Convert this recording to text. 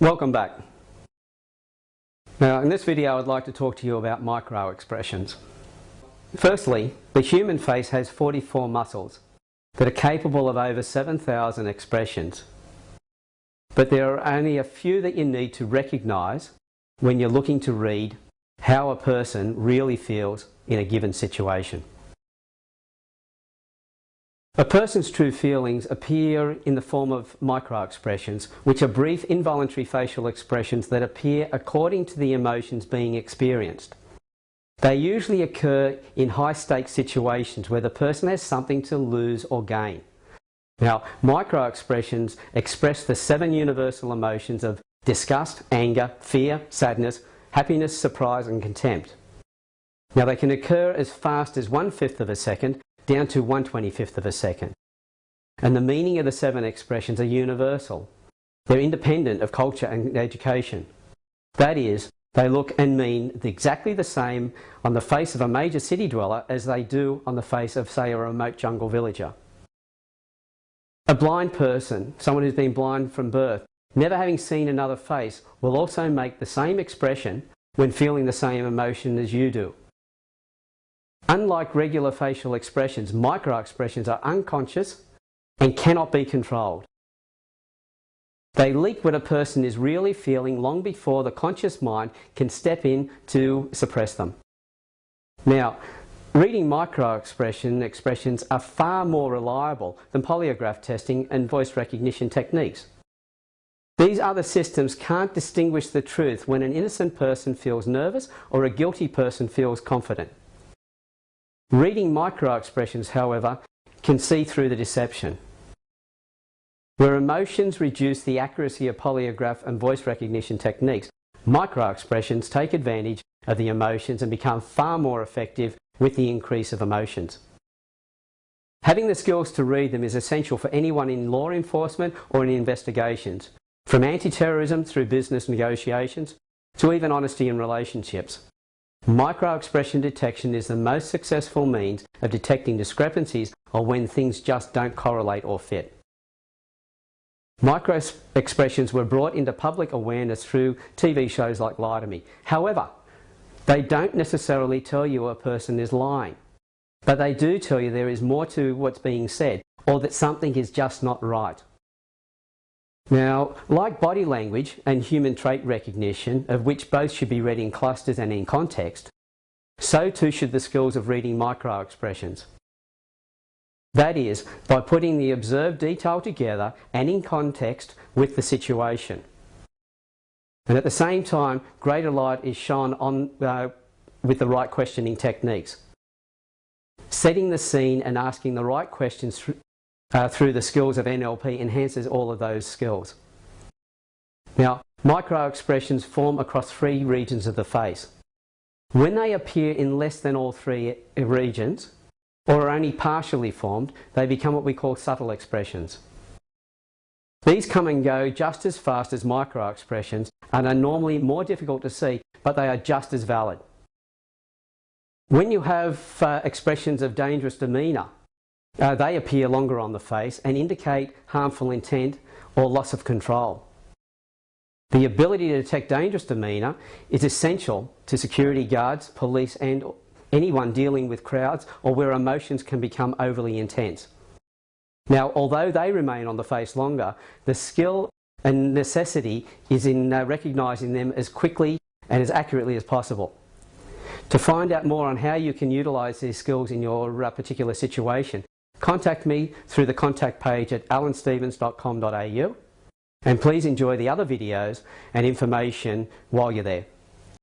Welcome back. Now in this video I'd like to talk to you about micro-expressions. Firstly, the human face has 44 muscles that are capable of over 7,000 expressions. But there are only a few that you need to recognise when you're looking to read how a person really feels in a given situation. A person's true feelings appear in the form of micro-expressions, which are brief involuntary facial expressions that appear according to the emotions being experienced. They usually occur in high-stakes situations where the person has something to lose or gain. Now, micro-expressions express the 7 universal emotions of disgust, anger, fear, sadness, happiness, surprise and contempt. Now, they can occur as fast as 1/5 of a second down to 1/25 of a second. And the meaning of the 7 expressions are universal. They're independent of culture and education. That is, they look and mean exactly the same on the face of a major city dweller as they do on the face of, say, a remote jungle villager. A blind person, someone who's been blind from birth, never having seen another face, will also make the same expression when feeling the same emotion as you do. Unlike regular facial expressions, micro-expressions are unconscious and cannot be controlled. They leak what a person is really feeling long before the conscious mind can step in to suppress them. Now, reading micro-expressions are far more reliable than polygraph testing and voice recognition techniques. These other systems can't distinguish the truth when an innocent person feels nervous or a guilty person feels confident. Reading micro-expressions, however, can see through the deception. Where emotions reduce the accuracy of polygraph and voice recognition techniques, micro-expressions take advantage of the emotions and become far more effective with the increase of emotions. Having the skills to read them is essential for anyone in law enforcement or in investigations, from anti-terrorism through business negotiations to even honesty in relationships. Micro-expression detection is the most successful means of detecting discrepancies or when things just don't correlate or fit. Micro-expressions were brought into public awareness through TV shows like Lie to Me. However, they don't necessarily tell you a person is lying, but they do tell you there is more to what's being said or that something is just not right. Now, like body language and human trait recognition, of which both should be read in clusters and in context, so too should the skills of reading micro-expressions. That is, by putting the observed detail together and in context with the situation. And at the same time, greater light is shone on with the right questioning techniques. Setting the scene and asking the right questions through the skills of NLP enhances all of those skills. Now, micro-expressions form across 3 regions of the face. When they appear in less than all 3 regions, or are only partially formed, they become what we call subtle expressions. These come and go just as fast as micro-expressions and are normally more difficult to see, but they are just as valid. When you have expressions of dangerous demeanour, they appear longer on the face and indicate harmful intent or loss of control. The ability to detect dangerous demeanour is essential to security guards, police and anyone dealing with crowds or where emotions can become overly intense. Now, although they remain on the face longer, the skill and necessity is in recognising them as quickly and as accurately as possible. To find out more on how you can utilise these skills in your particular situation, contact me through the contact page at alanstevens.com.au and please enjoy the other videos and information while you're there.